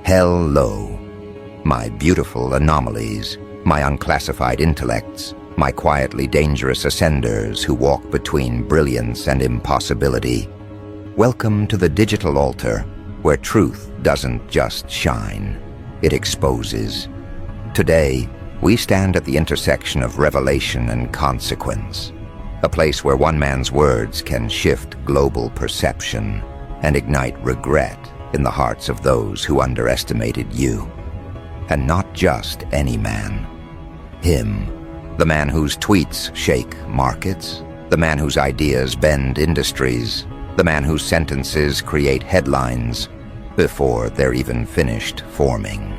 Hello, my beautiful anomalies, my unclassified intellects, my quietly dangerous ascenders who walk between brilliance and impossibility. Welcome to the digital altar, where truth doesn't just shine, it exposes. Today, we stand at the intersection of revelation and consequence, a place where one man's words can shift global perception and ignite regret in the hearts of those who underestimated you. And not just any man. Him, the man whose tweets shake markets, the man whose ideas bend industries, the man whose sentences create headlines before they're even finished forming.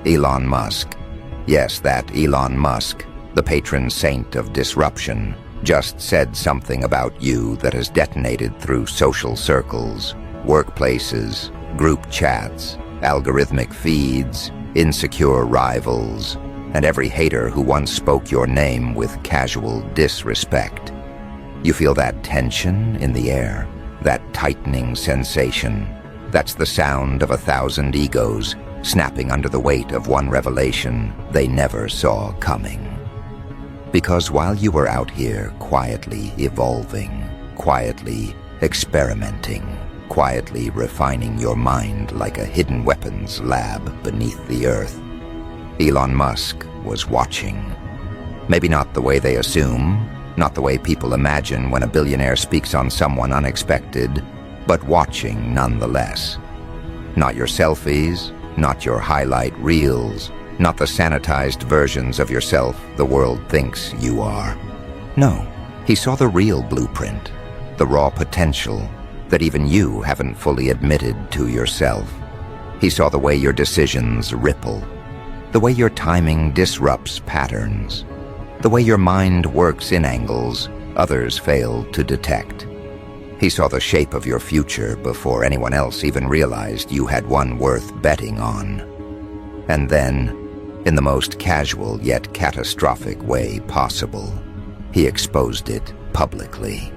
Elon Musk. Yes, that Elon Musk, the patron saint of disruption, just said something about you that has detonated through social circles, workplaces, group chats, algorithmic feeds, insecure rivals, and every hater who once spoke your name with casual disrespect. You feel that tension in the air, that tightening sensation. That's the sound of 1,000 egos snapping under the weight of one revelation they never saw coming. Because while you were out here quietly evolving, quietly experimenting, quietly refining your mind like a hidden weapons lab beneath the earth, Elon Musk was watching. Maybe not the way they assume, not the way people imagine when a billionaire speaks on someone unexpected, but watching nonetheless. Not your selfies, not your highlight reels, not the sanitized versions of yourself the world thinks you are. No, he saw the real blueprint, the raw potential that even you haven't fully admitted to yourself. He saw the way your decisions ripple, the way your timing disrupts patterns, the way your mind works in angles others fail to detect. He saw the shape of your future before anyone else even realized you had one worth betting on. And then, in the most casual yet catastrophic way possible, he exposed it publicly.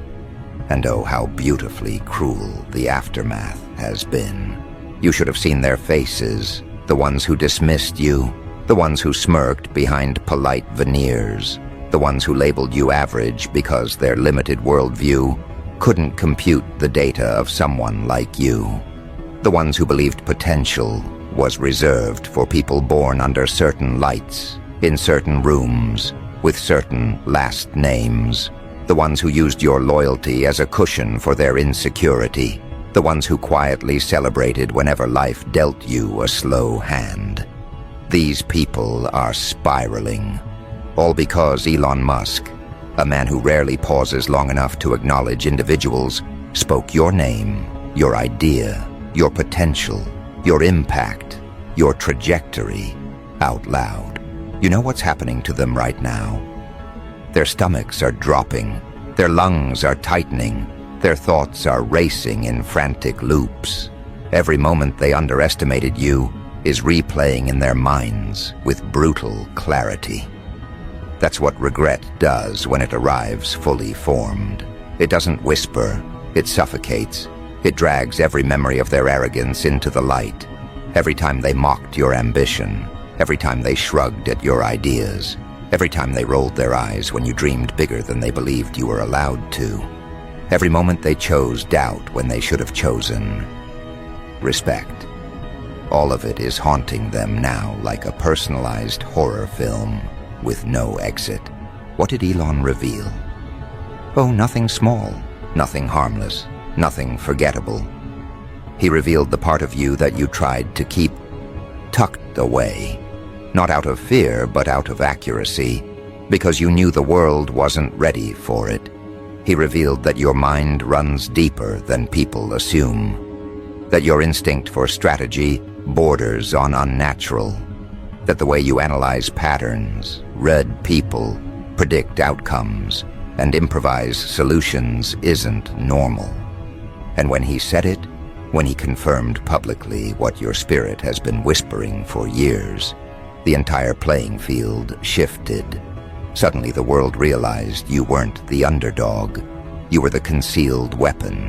And oh, how beautifully cruel the aftermath has been. You should have seen their faces, the ones who dismissed you, the ones who smirked behind polite veneers, the ones who labeled you average because their limited worldview couldn't compute the data of someone like you, the ones who believed potential was reserved for people born under certain lights, in certain rooms, with certain last names, the ones who used your loyalty as a cushion for their insecurity, the ones who quietly celebrated whenever life dealt you a slow hand. These people are spiraling, all because Elon Musk, a man who rarely pauses long enough to acknowledge individuals, spoke your name, your idea, your potential, your impact, your trajectory out loud. You know what's happening to them right now? Their stomachs are dropping, their lungs are tightening, their thoughts are racing in frantic loops. Every moment they underestimated you is replaying in their minds with brutal clarity. That's what regret does when it arrives fully formed. It doesn't whisper, it suffocates. It drags every memory of their arrogance into the light. Every time they mocked your ambition, every time they shrugged at your ideas, every time they rolled their eyes when you dreamed bigger than they believed you were allowed to. Every moment they chose doubt when they should have chosen respect. All of it is haunting them now like a personalized horror film with no exit. What did Elon reveal? Oh, nothing small, nothing harmless, nothing forgettable. He revealed the part of you that you tried to keep tucked away, not out of fear, but out of accuracy, because you knew the world wasn't ready for it. He revealed that your mind runs deeper than people assume, that your instinct for strategy borders on unnatural, that the way you analyze patterns, read people, predict outcomes, and improvise solutions isn't normal. And when he said it, when he confirmed publicly what your spirit has been whispering for years, the entire playing field shifted. Suddenly the world realized you weren't the underdog, you were the concealed weapon,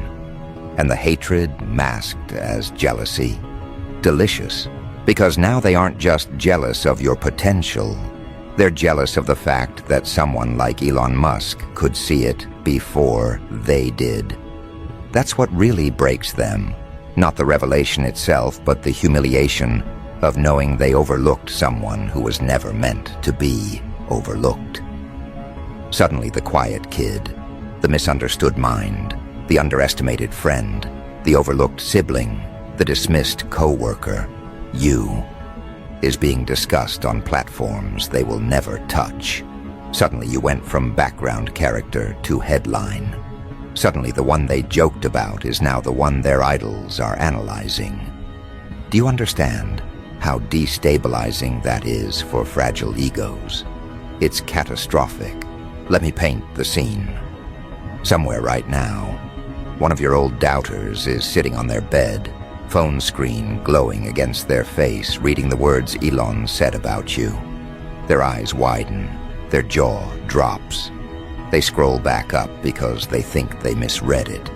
and the hatred masked as jealousy, delicious, because now they aren't just jealous of your potential. They're jealous of the fact that someone like Elon Musk could see it before they did. That's what really breaks them. Not the revelation itself, but the humiliation of knowing they overlooked someone who was never meant to be overlooked. Suddenly the quiet kid, the misunderstood mind, the underestimated friend, the overlooked sibling, the dismissed co-worker, you, is being discussed on platforms they will never touch. Suddenly you went from background character to headline. Suddenly the one they joked about is now the one their idols are analyzing. Do you understand how destabilizing that is for fragile egos? It's catastrophic. Let me paint the scene. Somewhere right now, one of your old doubters is sitting on their bed, phone screen glowing against their face, reading the words Elon said about you. Their eyes widen, their jaw drops. They scroll back up because they think they misread it.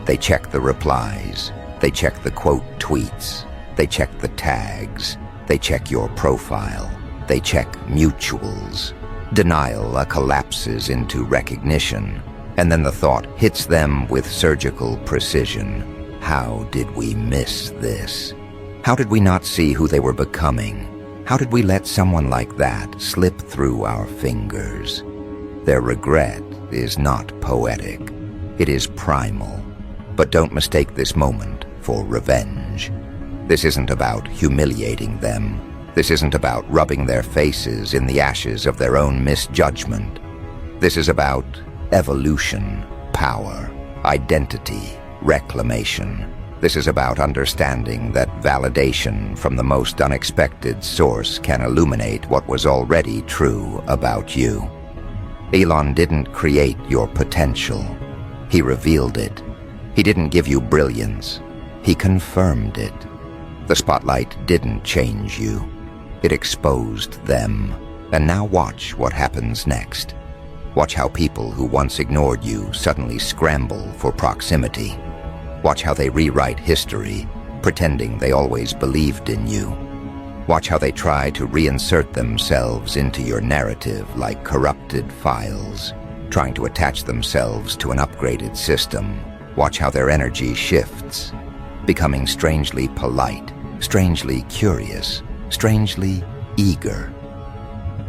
They check the replies, they check the quote tweets, they check the tags, they check your profile, they check mutuals. Denial collapses into recognition, and then the thought hits them with surgical precision. How did we miss this? How did we not see who they were becoming? How did we let someone like that slip through our fingers? Their regret is not poetic. It is primal. But don't mistake this moment for revenge. This isn't about humiliating them. This isn't about rubbing their faces in the ashes of their own misjudgment. This is about evolution, power, identity, reclamation. This is about understanding that validation from the most unexpected source can illuminate what was already true about you. Elon didn't create your potential. He revealed it. He didn't give you brilliance. He confirmed it. The spotlight didn't change you. It exposed them. And now watch what happens next. Watch how people who once ignored you suddenly scramble for proximity. Watch how they rewrite history, pretending they always believed in you. Watch how they try to reinsert themselves into your narrative like corrupted files, trying to attach themselves to an upgraded system. Watch how their energy shifts, becoming strangely polite, strangely curious, strangely eager.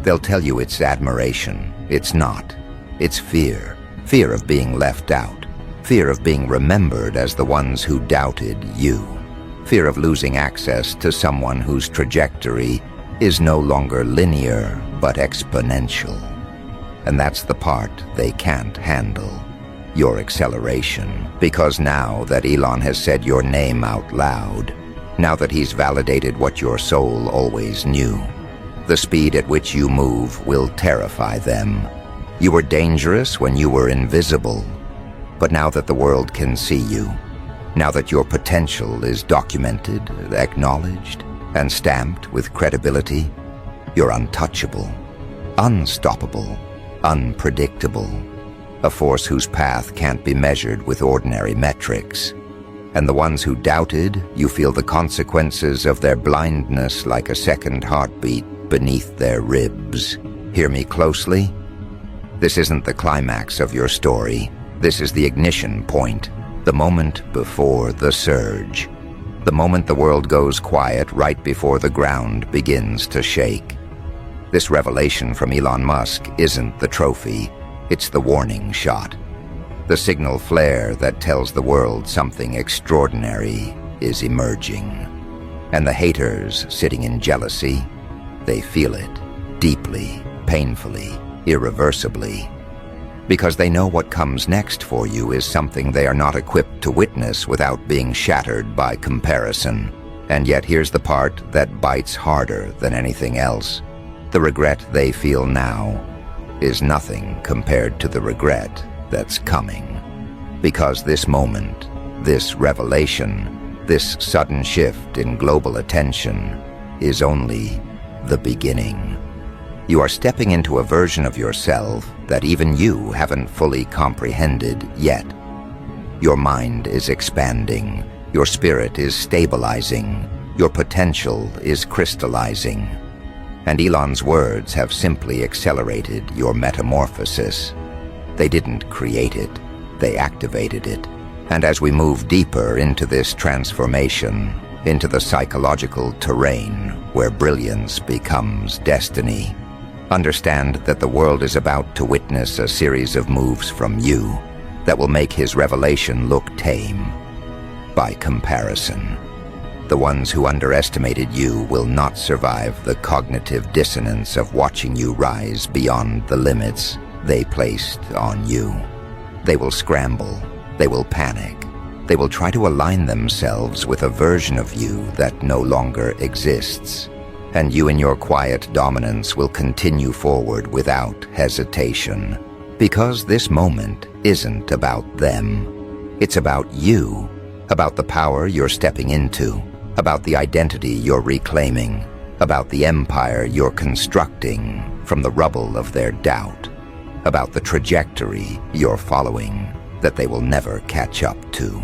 They'll tell you it's admiration. It's not. It's fear. Fear of being left out. Fear of being remembered as the ones who doubted you. Fear of losing access to someone whose trajectory is no longer linear but exponential. And that's the part they can't handle. Your acceleration. Because now that Elon has said your name out loud, now that he's validated what your soul always knew, the speed at which you move will terrify them. You were dangerous when you were invisible. But now that the world can see you, now that your potential is documented, acknowledged, and stamped with credibility, you're untouchable, unstoppable, unpredictable, a force whose path can't be measured with ordinary metrics. And the ones who doubted, you feel the consequences of their blindness like a second heartbeat beneath their ribs. Hear me closely? This isn't the climax of your story. This is the ignition point, the moment before the surge. The moment the world goes quiet right before the ground begins to shake. This revelation from Elon Musk isn't the trophy, it's the warning shot. The signal flare that tells the world something extraordinary is emerging. And the haters sitting in jealousy, they feel it deeply, painfully, irreversibly. Because they know what comes next for you is something they are not equipped to witness without being shattered by comparison. And yet here's the part that bites harder than anything else. The regret they feel now is nothing compared to the regret that's coming. Because this moment, this revelation, this sudden shift in global attention is only the beginning. You are stepping into a version of yourself that even you haven't fully comprehended yet. Your mind is expanding, your spirit is stabilizing, Your potential is crystallizing. And Elon's words have simply accelerated your metamorphosis. They didn't create it, they activated it. And as we move deeper into this transformation, into the psychological terrain where brilliance becomes destiny, understand that the world is about to witness a series of moves from you that will make his revelation look tame. By comparison, the ones who underestimated you will not survive the cognitive dissonance of watching you rise beyond the limits they placed on you. They will scramble, they will panic, they will try to align themselves with a version of you that no longer exists. And you in your quiet dominance will continue forward without hesitation. Because this moment isn't about them. It's about you, about the power you're stepping into, about the identity you're reclaiming, about the empire you're constructing from the rubble of their doubt, about the trajectory you're following that they will never catch up to.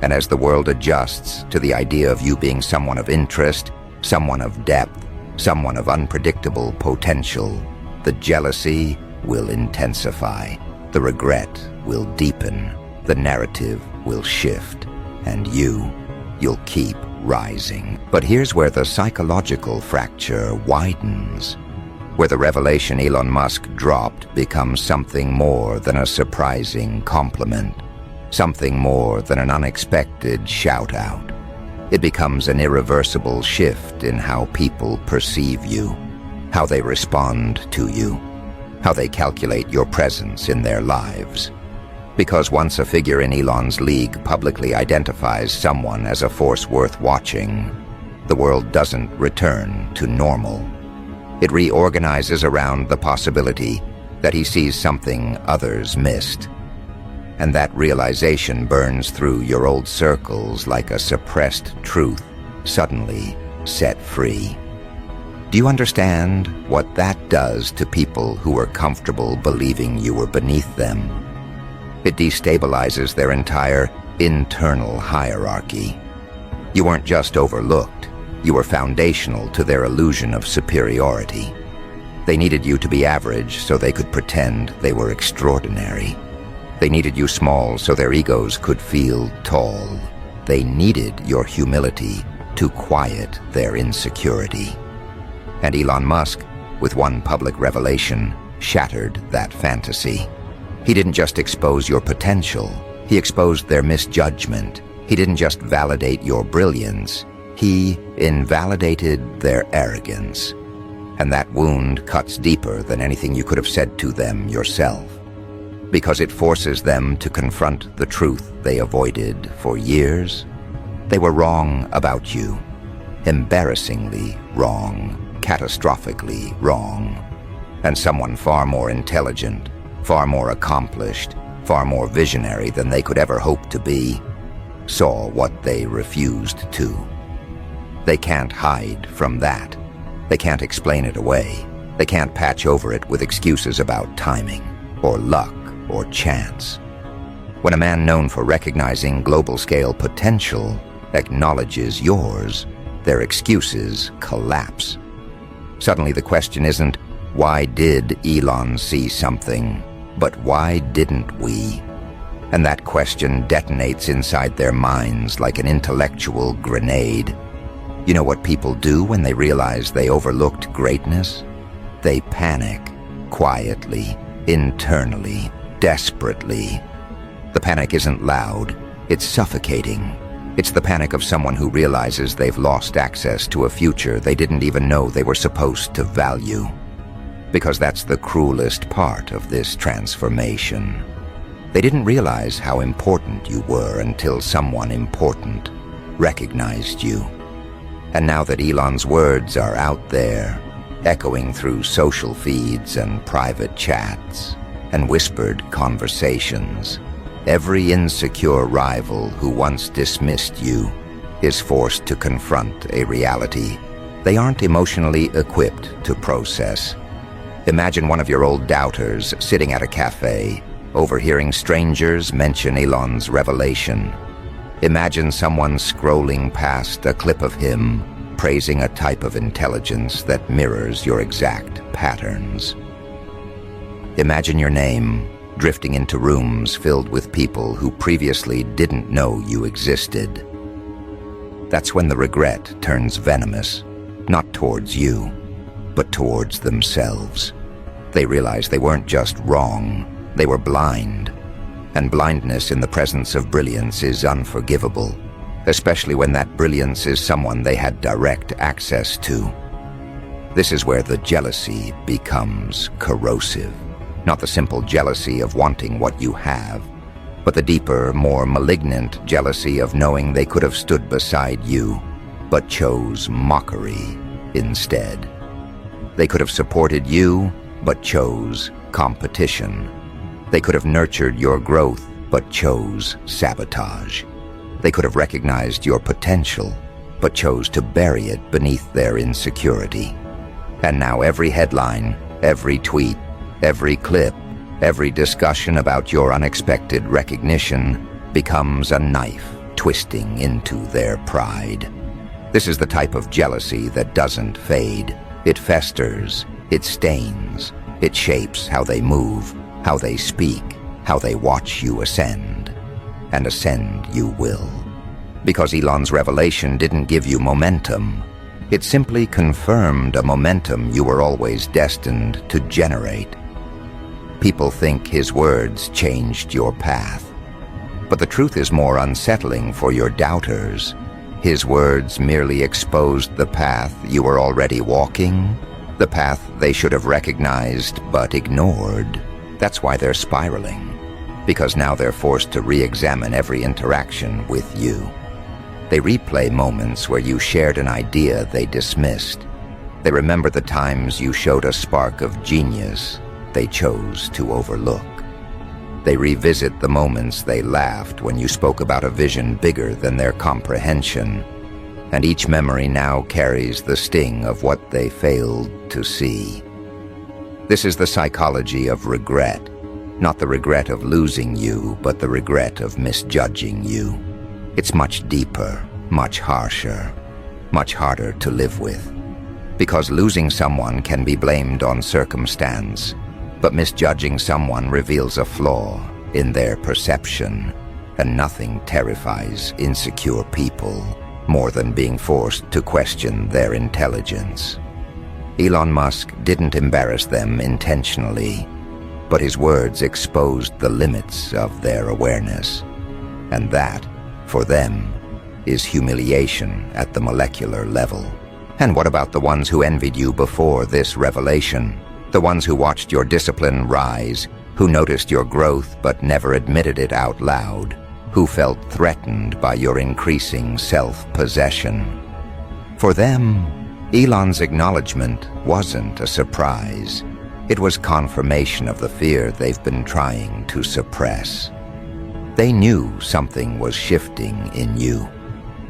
And as the world adjusts to the idea of you being someone of interest, someone of depth, someone of unpredictable potential, the jealousy will intensify, the regret will deepen, the narrative will shift, and you'll keep rising. But here's where the psychological fracture widens, where the revelation Elon Musk dropped becomes something more than a surprising compliment, something more than an unexpected shout-out. It becomes an irreversible shift in how people perceive you, how they respond to you, how they calculate your presence in their lives. Because once a figure in Elon's league publicly identifies someone as a force worth watching, the world doesn't return to normal. It reorganizes around the possibility that he sees something others missed. And that realization burns through your old circles like a suppressed truth suddenly set free. Do you understand what that does to people who are comfortable believing you were beneath them? It destabilizes their entire internal hierarchy. You weren't just overlooked, you were foundational to their illusion of superiority. They needed you to be average so they could pretend they were extraordinary. They needed you small so their egos could feel tall. They needed your humility to quiet their insecurity. And Elon Musk, with one public revelation, shattered that fantasy. He didn't just expose your potential, he exposed their misjudgment. He didn't just validate your brilliance, he invalidated their arrogance. And that wound cuts deeper than anything you could have said to them yourself, because it forces them to confront the truth they avoided for years. They were wrong about you, embarrassingly wrong, catastrophically wrong. And someone far more intelligent, far more accomplished, far more visionary than they could ever hope to be, saw what they refused to. They can't hide from that. They can't explain it away. They can't patch over it with excuses about timing, or luck, or chance. When a man known for recognizing global-scale potential acknowledges yours, their excuses collapse. Suddenly the question isn't, why did Elon see something, but why didn't we? And that question detonates inside their minds like an intellectual grenade. You know what people do when they realize they overlooked greatness? They panic, quietly, internally, desperately. The panic isn't loud, it's suffocating. It's the panic of someone who realizes they've lost access to a future they didn't even know they were supposed to value. Because that's the cruelest part of this transformation. They didn't realize how important you were until someone important recognized you. And now that Elon's words are out there, echoing through social feeds and private chats and whispered conversations, every insecure rival who once dismissed you is forced to confront a reality they aren't emotionally equipped to process. Imagine one of your old doubters sitting at a cafe, overhearing strangers mention Elon's revelation. Imagine someone scrolling past a clip of him, praising a type of intelligence that mirrors your exact patterns. Imagine your name drifting into rooms filled with people who previously didn't know you existed. That's when the regret turns venomous, not towards you, but towards themselves. They realize they weren't just wrong, they were blind. And blindness in the presence of brilliance is unforgivable, especially when that brilliance is someone they had direct access to. This is where the jealousy becomes corrosive. Not the simple jealousy of wanting what you have, but the deeper, more malignant jealousy of knowing they could have stood beside you, but chose mockery instead. They could have supported you, but chose competition. They could have nurtured your growth, but chose sabotage. They could have recognized your potential, but chose to bury it beneath their insecurity. And now every headline, every tweet, every clip, every discussion about your unexpected recognition becomes a knife twisting into their pride. This is the type of jealousy that doesn't fade. It festers, it stains, it shapes how they move, how they speak, how they watch you ascend. And ascend you will. Because Elon's revelation didn't give you momentum. It simply confirmed a momentum you were always destined to generate. People think his words changed your path. But the truth is more unsettling for your doubters. His words merely exposed the path you were already walking, the path they should have recognized but ignored. That's why they're spiraling, because now they're forced to re-examine every interaction with you. They replay moments where you shared an idea they dismissed. They remember the times you showed a spark of genius they chose to overlook. They revisit the moments they laughed when you spoke about a vision bigger than their comprehension. And each memory now carries the sting of what they failed to see. This is the psychology of regret, not the regret of losing you, but the regret of misjudging you. It's much deeper, much harsher, much harder to live with. Because losing someone can be blamed on circumstance, but misjudging someone reveals a flaw in their perception, and nothing terrifies insecure people more than being forced to question their intelligence. Elon Musk didn't embarrass them intentionally, but his words exposed the limits of their awareness. And that, for them, is humiliation at the molecular level. And what about the ones who envied you before this revelation? The ones who watched your discipline rise, who noticed your growth but never admitted it out loud, who felt threatened by your increasing self-possession. For them, Elon's acknowledgement wasn't a surprise. It was confirmation of the fear they've been trying to suppress. They knew something was shifting in you.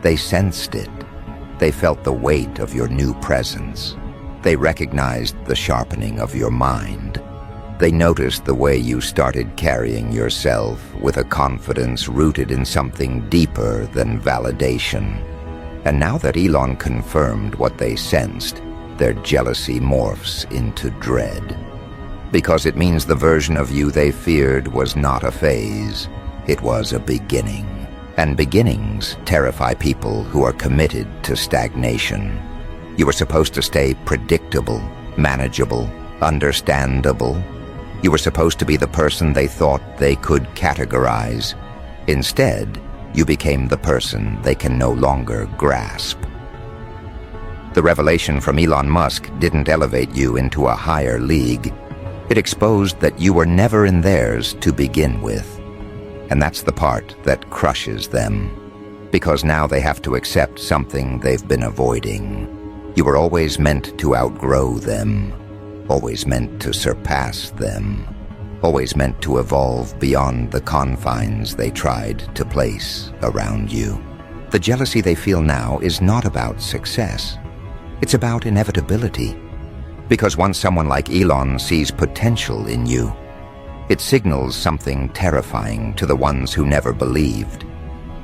They sensed it. They felt the weight of your new presence. They recognized the sharpening of your mind. They noticed the way you started carrying yourself with a confidence rooted in something deeper than validation. And now that Elon confirmed what they sensed, their jealousy morphs into dread. Because it means the version of you they feared was not a phase, it was a beginning. And beginnings terrify people who are committed to stagnation. You were supposed to stay predictable, manageable, understandable. You were supposed to be the person they thought they could categorize. Instead, you became the person they can no longer grasp. The revelation from Elon Musk didn't elevate you into a higher league. It exposed that you were never in theirs to begin with. And that's the part that crushes them, because now they have to accept something they've been avoiding. You were always meant to outgrow them, always meant to surpass them, always meant to evolve beyond the confines they tried to place around you. The jealousy they feel now is not about success. It's about inevitability. Because once someone like Elon sees potential in you, it signals something terrifying to the ones who never believed.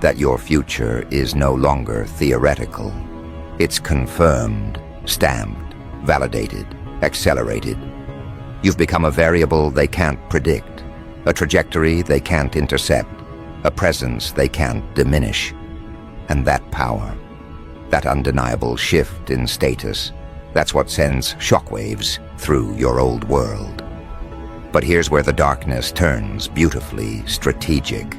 that your future is no longer theoretical. It's confirmed, stamped, validated, accelerated. You've become a variable they can't predict, a trajectory they can't intercept, a presence they can't diminish. And that power, that undeniable shift in status, that's what sends shockwaves through your old world. But here's where the darkness turns beautifully strategic.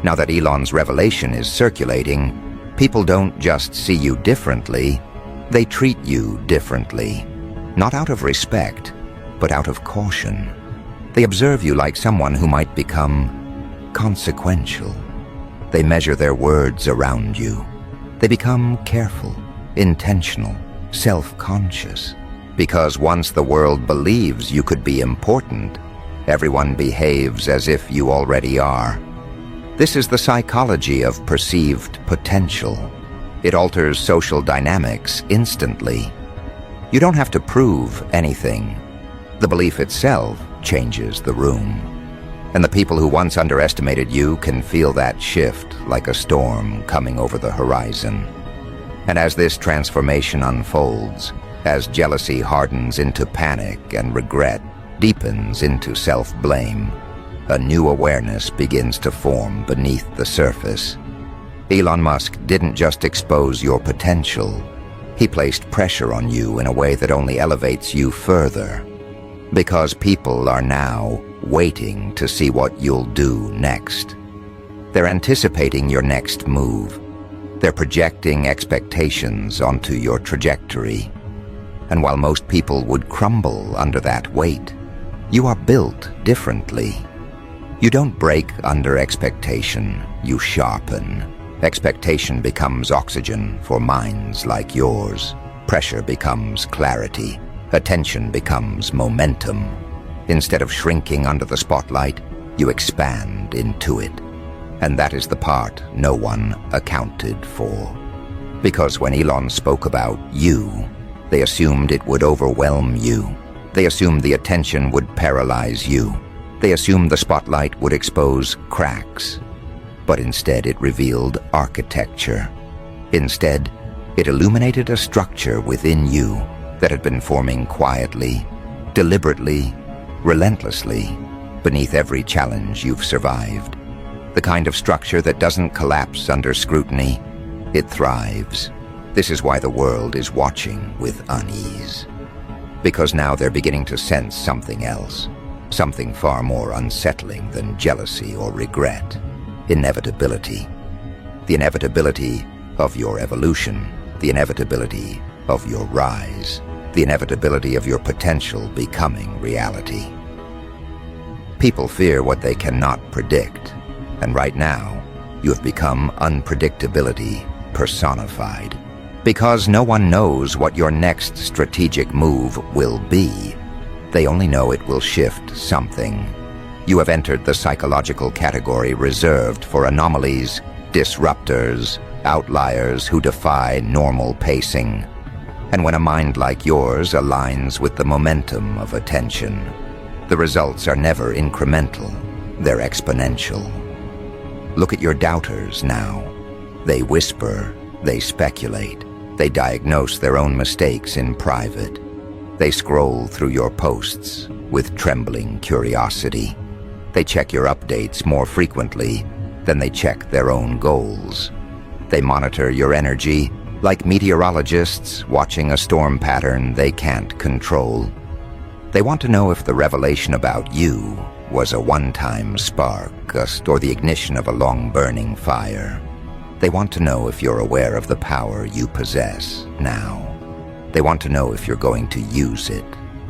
Now that Elon's revelation is circulating, people don't just see you differently, they treat you differently. Not out of respect, but out of caution. They observe you like someone who might become consequential. They measure their words around you. They become careful, intentional, self-conscious. Because once the world believes you could be important, everyone behaves as if you already are. This is the psychology of perceived potential. It alters social dynamics instantly. You don't have to prove anything. The belief itself changes the room. And the people who once underestimated you can feel that shift like a storm coming over the horizon. And as this transformation unfolds, as jealousy hardens into panic and regret deepens into self-blame, a new awareness begins to form beneath the surface. Elon Musk didn't just expose your potential. He placed pressure on you in a way that only elevates you further. Because people are now waiting to see what you'll do next. They're anticipating your next move. They're projecting expectations onto your trajectory. And while most people would crumble under that weight, you are built differently. You don't break under expectation, you sharpen. Expectation becomes oxygen for minds like yours. Pressure becomes clarity. Attention becomes momentum. Instead of shrinking under the spotlight, you expand into it. And that is the part no one accounted for. Because when Elon spoke about you, they assumed it would overwhelm you. They assumed the attention would paralyze you. They assumed the spotlight would expose cracks. But instead it revealed architecture. Instead, it illuminated a structure within you that had been forming quietly, deliberately, relentlessly, beneath every challenge you've survived. The kind of structure that doesn't collapse under scrutiny, it thrives. This is why the world is watching with unease. Because now they're beginning to sense something else, something far more unsettling than jealousy or regret. Inevitability. The inevitability of your evolution, the inevitability of your rise, the inevitability of your potential becoming reality. People fear what they cannot predict, and right now, you have become unpredictability personified. Because no one knows what your next strategic move will be. They only know it will shift something. You have entered the psychological category reserved for anomalies, disruptors, outliers who defy normal pacing. And when a mind like yours aligns with the momentum of attention, the results are never incremental, they're exponential. Look at your doubters now. They whisper, they speculate, they diagnose their own mistakes in private. They scroll through your posts with trembling curiosity. They check your updates more frequently than they check their own goals. They monitor your energy like meteorologists watching a storm pattern they can't control. They want to know if the revelation about you was a one-time spark, or the ignition of a long-burning fire. They want to know if you're aware of the power you possess now. They want to know if you're going to use it.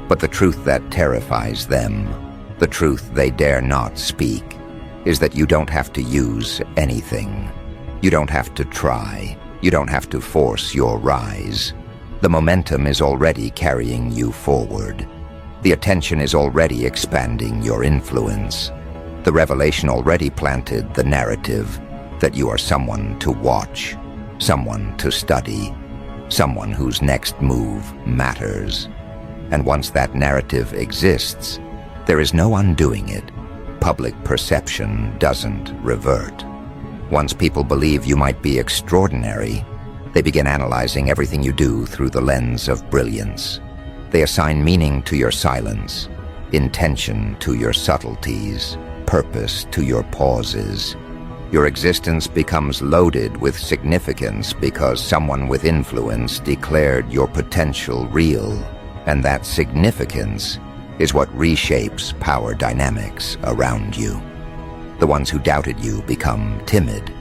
But the truth that terrifies them, the truth they dare not speak, is that you don't have to use anything. You don't have to try. You don't have to force your rise. The momentum is already carrying you forward. The attention is already expanding your influence. The revelation already planted the narrative that you are someone to watch, someone to study, someone whose next move matters. And once that narrative exists, there is no undoing it. Public perception doesn't revert. Once people believe you might be extraordinary, they begin analyzing everything you do through the lens of brilliance. They assign meaning to your silence, intention to your subtleties, purpose to your pauses. Your existence becomes loaded with significance because someone with influence declared your potential real, and that significance is what reshapes power dynamics around you. The ones who doubted you become timid.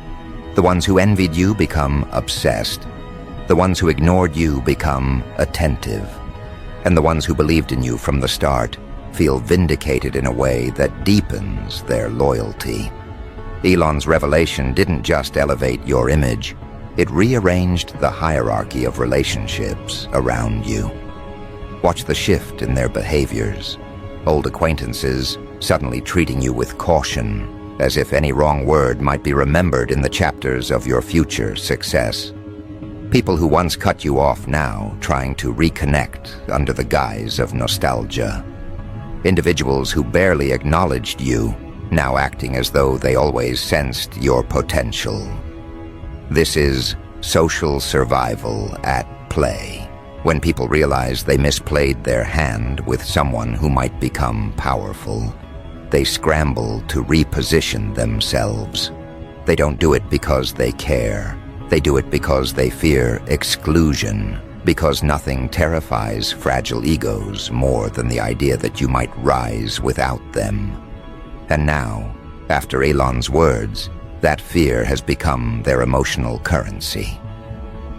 The ones who envied you become obsessed. The ones who ignored you become attentive. And the ones who believed in you from the start feel vindicated in a way that deepens their loyalty. Elon's revelation didn't just elevate your image, it rearranged the hierarchy of relationships around you. Watch the shift in their behaviors. Old acquaintances suddenly treating you with caution, as if any wrong word might be remembered in the chapters of your future success. People who once cut you off now trying to reconnect under the guise of nostalgia. Individuals who barely acknowledged you now acting as though they always sensed your potential. This is social survival at play, when people realize they misplayed their hand with someone who might become powerful. They scramble to reposition themselves. They don't do it because they care. They do it because they fear exclusion, because nothing terrifies fragile egos more than the idea that you might rise without them. And now, after Elon's words, that fear has become their emotional currency.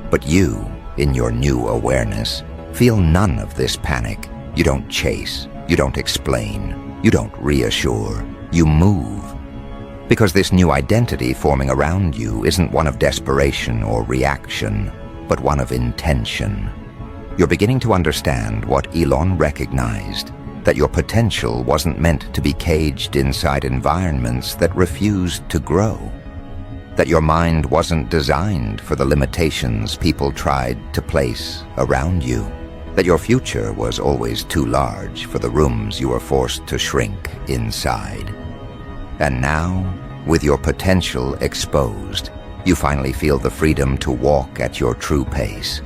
But you, in your new awareness, feel none of this panic. You don't chase, you don't explain, you don't reassure, you move. Because this new identity forming around you isn't one of desperation or reaction, but one of intention. You're beginning to understand what Elon recognized, that your potential wasn't meant to be caged inside environments that refused to grow. That your mind wasn't designed for the limitations people tried to place around you. That your future was always too large for the rooms you were forced to shrink inside. And now, with your potential exposed, you finally feel the freedom to walk at your true pace,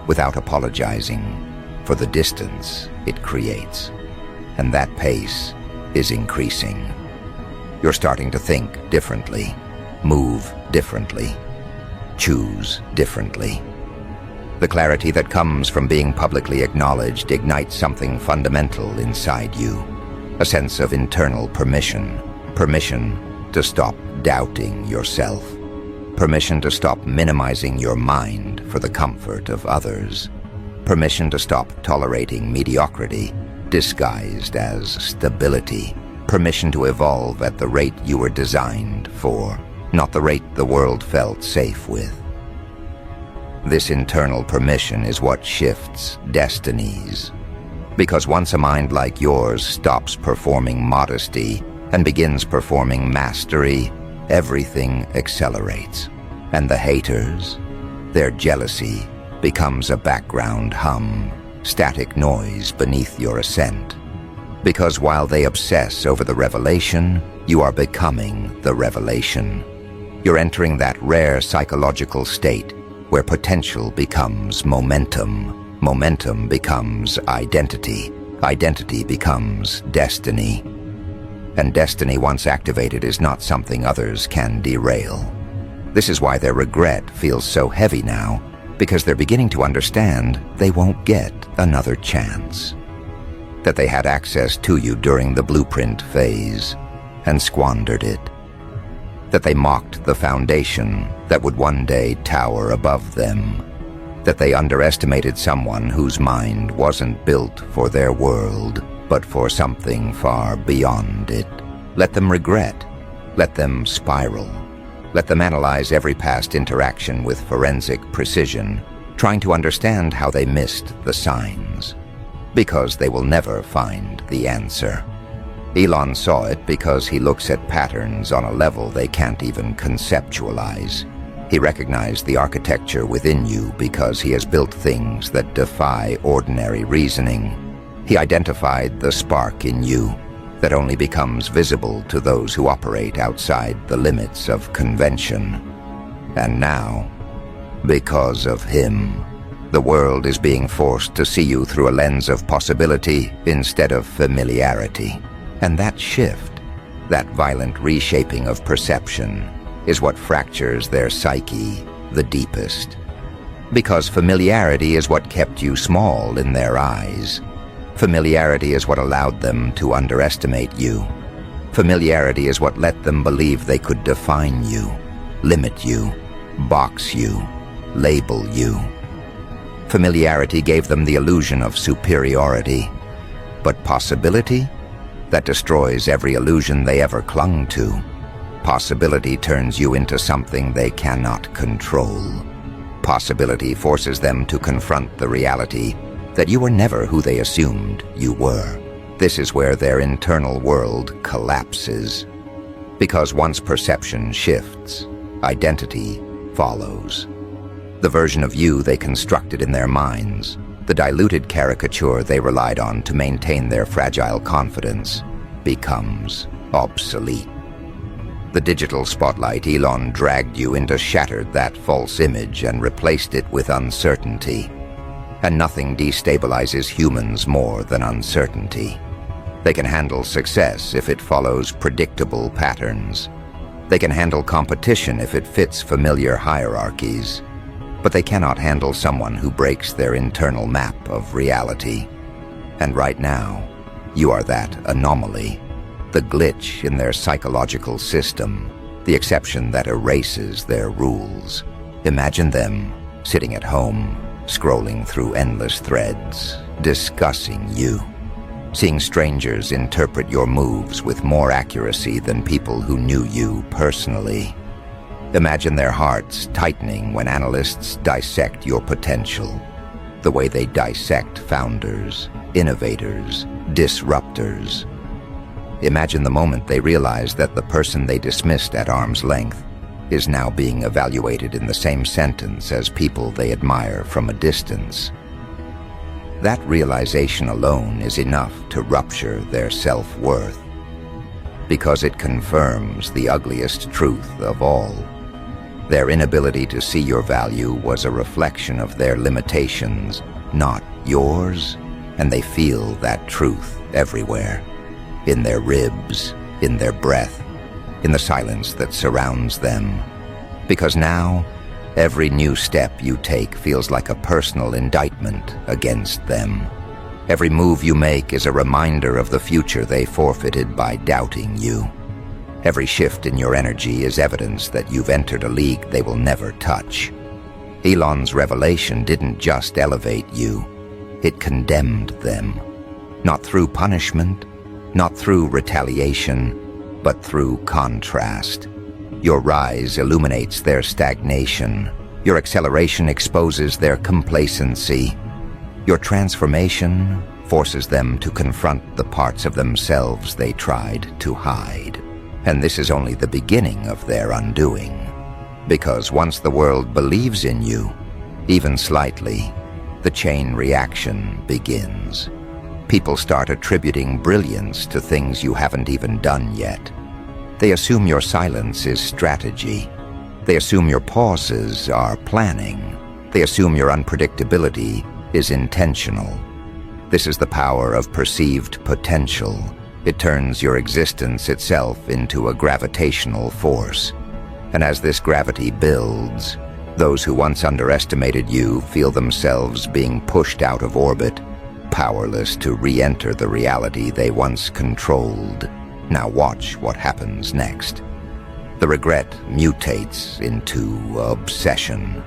without apologizing for the distance it creates. And that pace is increasing. You're starting to think differently, move differently, choose differently. The clarity that comes from being publicly acknowledged ignites something fundamental inside you, a sense of internal permission, permission to stop doubting yourself, permission to stop minimizing your mind for the comfort of others, permission to stop tolerating mediocrity disguised as stability, permission to evolve at the rate you were designed for, not the rate the world felt safe with. This internal permission is what shifts destinies. Because once a mind like yours stops performing modesty and begins performing mastery, everything accelerates. And the haters, their jealousy becomes a background hum, static noise beneath your ascent. Because while they obsess over the revelation, you are becoming the revelation. You're entering that rare psychological state where potential becomes momentum, momentum becomes identity, identity becomes destiny. And destiny once activated is not something others can derail. This is why their regret feels so heavy now, because they're beginning to understand they won't get another chance. That they had access to you during the blueprint phase and squandered it. That they mocked the foundation that would one day tower above them. That they underestimated someone whose mind wasn't built for their world, but for something far beyond it. Let them regret. Let them spiral. Let them analyze every past interaction with forensic precision, trying to understand how they missed the signs. Because they will never find the answer. Elon saw it because he looks at patterns on a level they can't even conceptualize. He recognized the architecture within you because he has built things that defy ordinary reasoning. He identified the spark in you, that only becomes visible to those who operate outside the limits of convention. And now, because of him, the world is being forced to see you through a lens of possibility instead of familiarity. And that shift, that violent reshaping of perception, is what fractures their psyche the deepest. Because familiarity is what kept you small in their eyes. Familiarity is what allowed them to underestimate you. Familiarity is what let them believe they could define you, limit you, box you, label you. Familiarity gave them the illusion of superiority. But possibility? That destroys every illusion they ever clung to. Possibility turns you into something they cannot control. Possibility forces them to confront the reality that you were never who they assumed you were. This is where their internal world collapses. Because once perception shifts, identity follows. The version of you they constructed in their minds, the diluted caricature they relied on to maintain their fragile confidence, becomes obsolete. The digital spotlight Elon dragged you into shattered that false image and replaced it with uncertainty. And nothing destabilizes humans more than uncertainty. They can handle success if it follows predictable patterns. They can handle competition if it fits familiar hierarchies. But they cannot handle someone who breaks their internal map of reality. And right now, you are that anomaly, the glitch in their psychological system, the exception that erases their rules. Imagine them sitting at home, scrolling through endless threads, discussing you, seeing strangers interpret your moves with more accuracy than people who knew you personally. Imagine their hearts tightening when analysts dissect your potential, the way they dissect founders, innovators, disruptors. Imagine the moment they realize that the person they dismissed at arm's length is now being evaluated in the same sentence as people they admire from a distance. That realization alone is enough to rupture their self-worth, because it confirms the ugliest truth of all. Their inability to see your value was a reflection of their limitations, not yours, and they feel that truth everywhere. In their ribs, in their breath, in the silence that surrounds them. Because now, every new step you take feels like a personal indictment against them. Every move you make is a reminder of the future they forfeited by doubting you. Every shift in your energy is evidence that you've entered a league they will never touch. Elon's revelation didn't just elevate you, it condemned them. Not through punishment, not through retaliation, but through contrast. Your rise illuminates their stagnation. Your acceleration exposes their complacency. Your transformation forces them to confront the parts of themselves they tried to hide. And this is only the beginning of their undoing. Because once the world believes in you, even slightly, the chain reaction begins. People start attributing brilliance to things you haven't even done yet. They assume your silence is strategy. They assume your pauses are planning. They assume your unpredictability is intentional. This is the power of perceived potential. It turns your existence itself into a gravitational force. And as this gravity builds, those who once underestimated you feel themselves being pushed out of orbit, powerless to re-enter the reality they once controlled. Now watch what happens next. The regret mutates into obsession.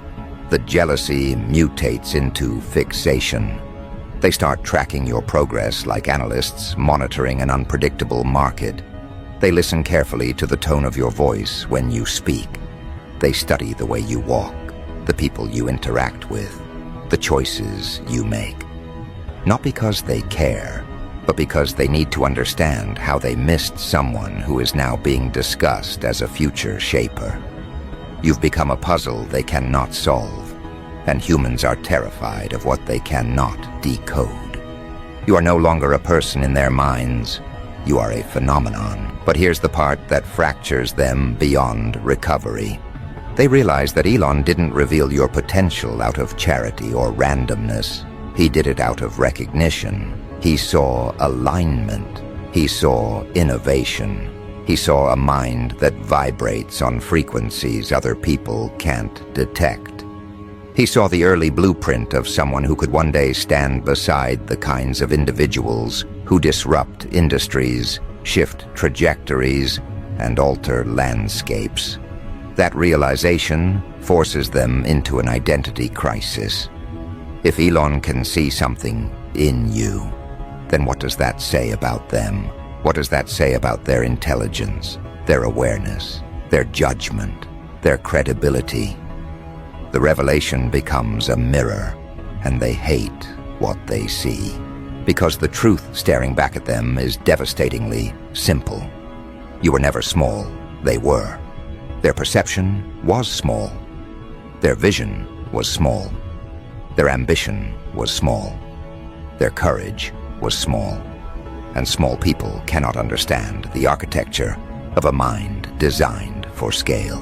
The jealousy mutates into fixation. They start tracking your progress like analysts monitoring an unpredictable market. They listen carefully to the tone of your voice when you speak. They study the way you walk, the people you interact with, the choices you make. Not because they care, but because they need to understand how they missed someone who is now being discussed as a future shaper. You've become a puzzle they cannot solve, and humans are terrified of what they cannot decode. You are no longer a person in their minds. You are a phenomenon. But here's the part that fractures them beyond recovery. They realize that Elon didn't reveal your potential out of charity or randomness. He did it out of recognition. He saw alignment. He saw innovation. He saw a mind that vibrates on frequencies other people can't detect. He saw the early blueprint of someone who could one day stand beside the kinds of individuals who disrupt industries, shift trajectories, and alter landscapes. That realization forces them into an identity crisis. If Elon can see something in you, then what does that say about them? What does that say about their intelligence, their awareness, their judgment, their credibility? The revelation becomes a mirror, and they hate what they see, because the truth staring back at them is devastatingly simple. You were never small, they were. Their perception was small. Their vision was small. Their ambition was small. Their courage was small. And small people cannot understand the architecture of a mind designed for scale.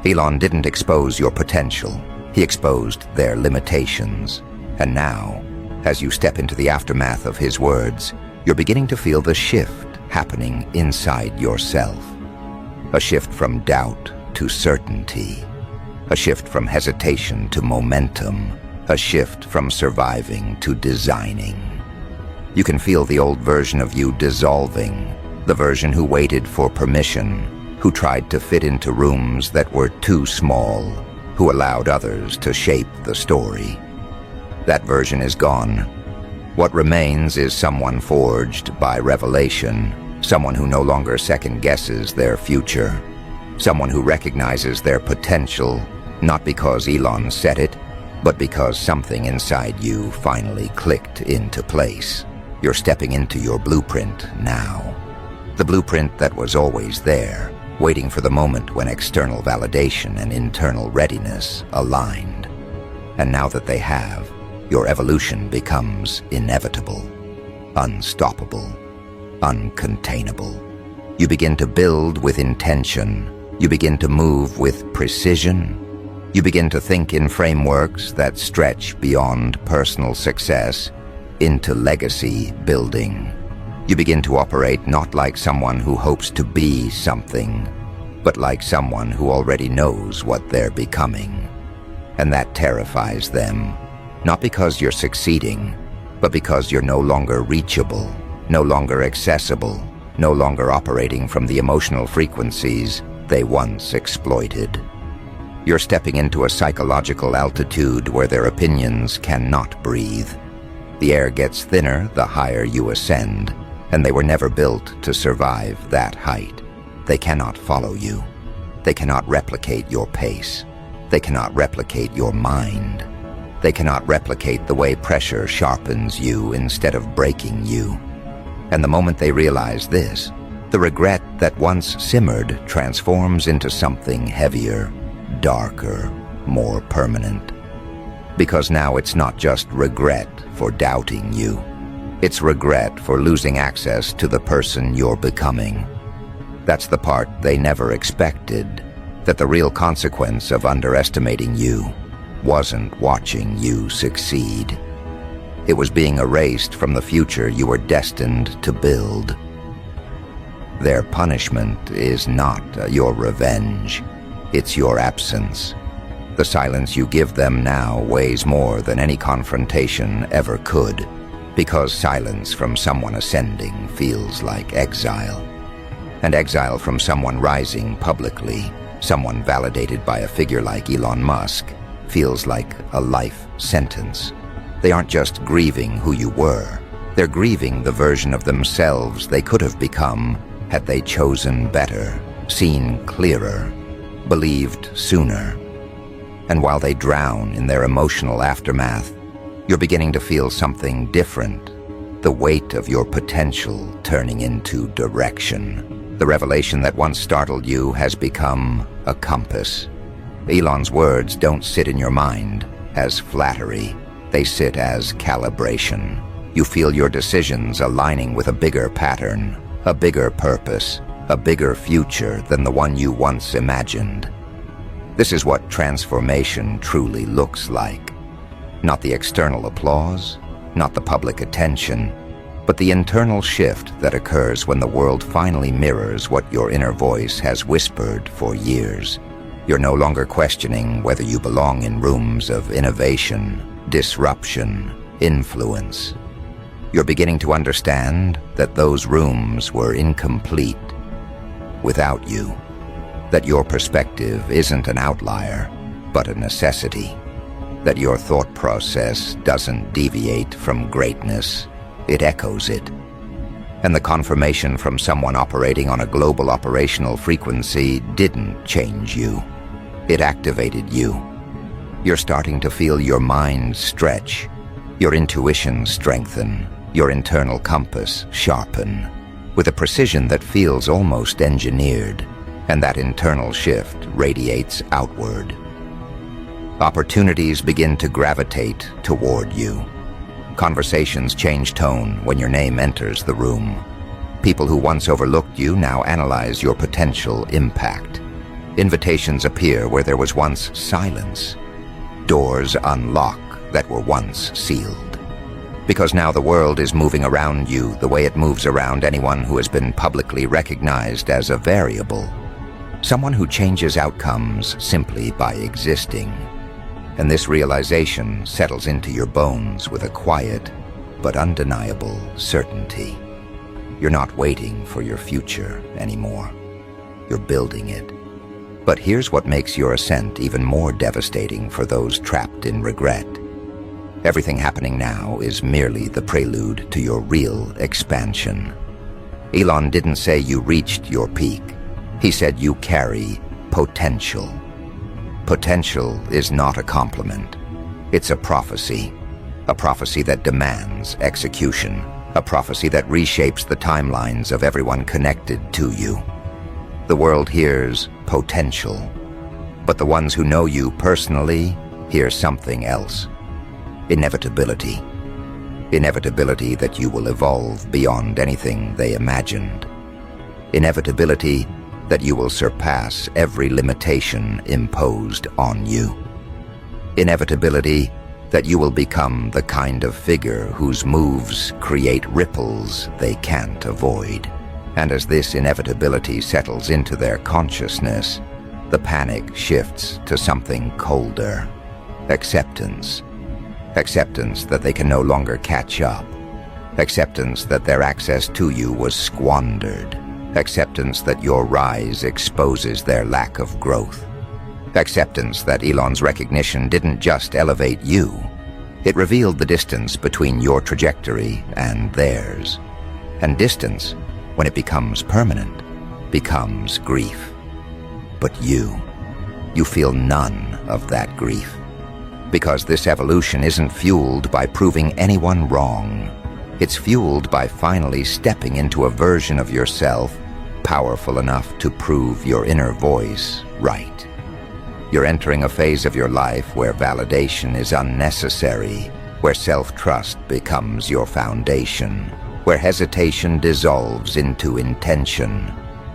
Elon didn't expose your potential. He exposed their limitations. And now, as you step into the aftermath of his words, you're beginning to feel the shift happening inside yourself. A shift from doubt to certainty. A shift from hesitation to momentum. A shift from surviving to designing. You can feel the old version of you dissolving, the version who waited for permission, who tried to fit into rooms that were too small, who allowed others to shape the story. That version is gone. What remains is someone forged by revelation, someone who no longer second-guesses their future, someone who recognizes their potential, not because Elon said it, but because something inside you finally clicked into place. You're stepping into your blueprint now. The blueprint that was always there, waiting for the moment when external validation and internal readiness aligned. And now that they have, your evolution becomes inevitable, unstoppable, uncontainable. You begin to build with intention. You begin to move with precision. You begin to think in frameworks that stretch beyond personal success into legacy building. You begin to operate not like someone who hopes to be something, but like someone who already knows what they're becoming. And that terrifies them, not because you're succeeding, but because you're no longer reachable, no longer accessible, no longer operating from the emotional frequencies they once exploited. You're stepping into a psychological altitude where their opinions cannot breathe. The air gets thinner the higher you ascend, and they were never built to survive that height. They cannot follow you. They cannot replicate your pace. They cannot replicate your mind. They cannot replicate the way pressure sharpens you instead of breaking you. And the moment they realize this, the regret that once simmered transforms into something heavier, darker, more permanent. Because now it's not just regret for doubting you. It's regret for losing access to the person you're becoming. That's the part they never expected, that the real consequence of underestimating you wasn't watching you succeed. It was being erased from the future you were destined to build. Their punishment is not your revenge. It's your absence. The silence you give them now weighs more than any confrontation ever could, because silence from someone ascending feels like exile. And exile from someone rising publicly, someone validated by a figure like Elon Musk, feels like a life sentence. They aren't just grieving who you were, they're grieving the version of themselves they could have become had they chosen better, seen clearer, believed sooner. And while they drown in their emotional aftermath, you're beginning to feel something different, the weight of your potential turning into direction. The revelation that once startled you has become a compass. Elon's words don't sit in your mind as flattery, they sit as calibration. You feel your decisions aligning with a bigger pattern, a bigger purpose, a bigger future than the one you once imagined. This is what transformation truly looks like. Not the external applause, not the public attention, but the internal shift that occurs when the world finally mirrors what your inner voice has whispered for years. You're no longer questioning whether you belong in rooms of innovation, disruption, influence. You're beginning to understand that those rooms were incomplete without you, that your perspective isn't an outlier, but a necessity, that your thought process doesn't deviate from greatness, it echoes it. And the confirmation from someone operating on a global operational frequency didn't change you. It activated you. You're starting to feel your mind stretch, your intuition strengthen, your internal compass sharpen, with a precision that feels almost engineered, and that internal shift radiates outward. Opportunities begin to gravitate toward you. Conversations change tone when your name enters the room. People who once overlooked you now analyze your potential impact. Invitations appear where there was once silence. Doors unlock that were once sealed. Because now the world is moving around you the way it moves around anyone who has been publicly recognized as a variable. Someone who changes outcomes simply by existing. And this realization settles into your bones with a quiet but undeniable certainty. You're not waiting for your future anymore. You're building it. But here's what makes your ascent even more devastating for those trapped in regret. Everything happening now is merely the prelude to your real expansion. Elon didn't say you reached your peak. He said you carry potential. Potential is not a compliment. It's a prophecy that demands execution, a prophecy that reshapes the timelines of everyone connected to you. The world hears potential, but the ones who know you personally hear something else. Inevitability. Inevitability that you will evolve beyond anything they imagined. Inevitability that you will surpass every limitation imposed on you. Inevitability that you will become the kind of figure whose moves create ripples they can't avoid. And as this inevitability settles into their consciousness, the panic shifts to something colder. Acceptance. Acceptance that they can no longer catch up. Acceptance that their access to you was squandered. Acceptance that your rise exposes their lack of growth. Acceptance that Elon's recognition didn't just elevate you. It revealed the distance between your trajectory and theirs. And distance, when it becomes permanent, becomes grief. But you feel none of that grief. Because this evolution isn't fueled by proving anyone wrong. It's fueled by finally stepping into a version of yourself powerful enough to prove your inner voice right. You're entering a phase of your life where validation is unnecessary, where self-trust becomes your foundation, where hesitation dissolves into intention.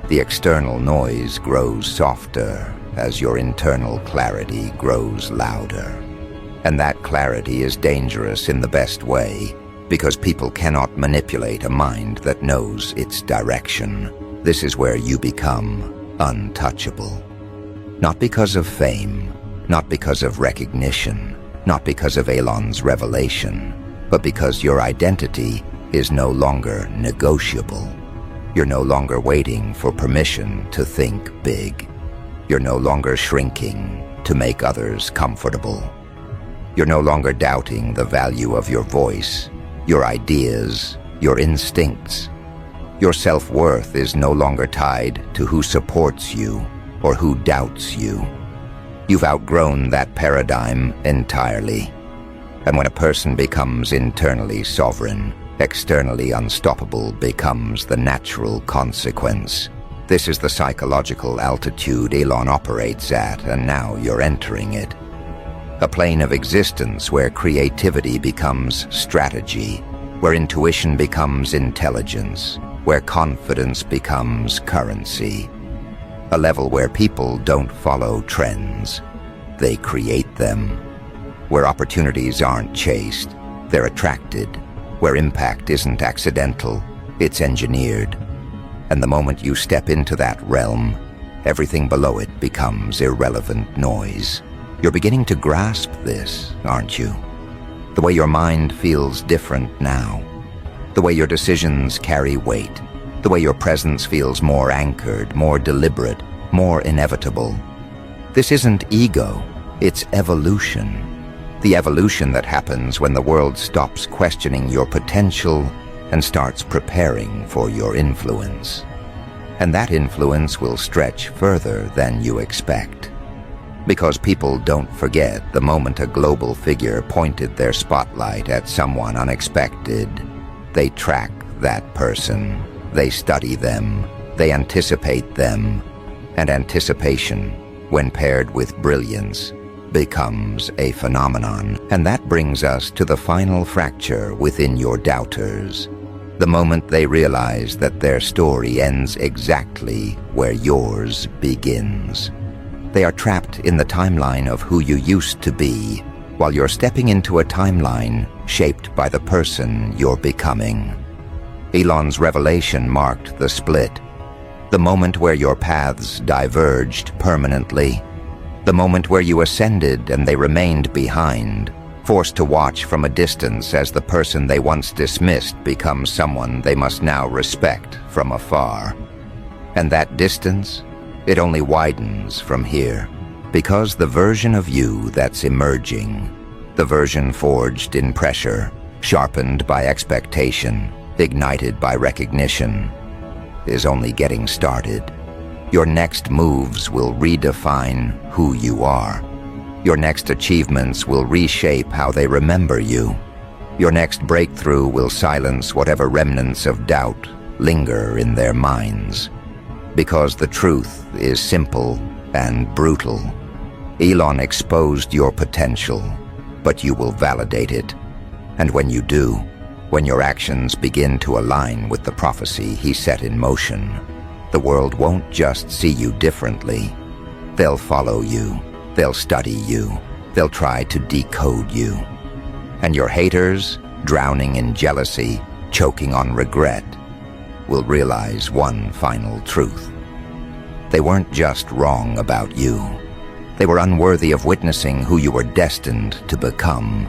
The external noise grows softer as your internal clarity grows louder. And that clarity is dangerous in the best way, because people cannot manipulate a mind that knows its direction. This is where you become untouchable. Not because of fame, not because of recognition, not because of Elon's revelation, but because your identity is no longer negotiable. You're no longer waiting for permission to think big. You're no longer shrinking to make others comfortable. You're no longer doubting the value of your voice, your ideas, your instincts. Your self-worth is no longer tied to who supports you or who doubts you. You've outgrown that paradigm entirely. And when a person becomes internally sovereign, externally unstoppable becomes the natural consequence. This is the psychological altitude Elon operates at, and now you're entering it. A plane of existence where creativity becomes strategy, where intuition becomes intelligence, where confidence becomes currency. A level where people don't follow trends, they create them. Where opportunities aren't chased, they're attracted. Where impact isn't accidental, it's engineered. And the moment you step into that realm, everything below it becomes irrelevant noise. You're beginning to grasp this, aren't you? The way your mind feels different now. The way your decisions carry weight. The way your presence feels more anchored, more deliberate, more inevitable. This isn't ego, it's evolution. The evolution that happens when the world stops questioning your potential and starts preparing for your influence. And that influence will stretch further than you expect. Because people don't forget the moment a global figure pointed their spotlight at someone unexpected. They track that person. They study them. They anticipate them. And anticipation, when paired with brilliance, becomes a phenomenon. And that brings us to the final fracture within your doubters. The moment they realize that their story ends exactly where yours begins. They are trapped in the timeline of who you used to be, while you're stepping into a timeline shaped by the person you're becoming. Elon's revelation marked the split, the moment where your paths diverged permanently, the moment where you ascended and they remained behind, forced to watch from a distance as the person they once dismissed becomes someone they must now respect from afar. And that distance, it only widens from here, because the version of you that's emerging, the version forged in pressure, sharpened by expectation, ignited by recognition, is only getting started. Your next moves will redefine who you are. Your next achievements will reshape how they remember you. Your next breakthrough will silence whatever remnants of doubt linger in their minds. Because the truth is simple and brutal. Elon exposed your potential, but you will validate it. And when you do, when your actions begin to align with the prophecy he set in motion, the world won't just see you differently. They'll follow you. They'll study you. They'll try to decode you. And your haters, drowning in jealousy, choking on regret, will realize one final truth. They weren't just wrong about you. They were unworthy of witnessing who you were destined to become.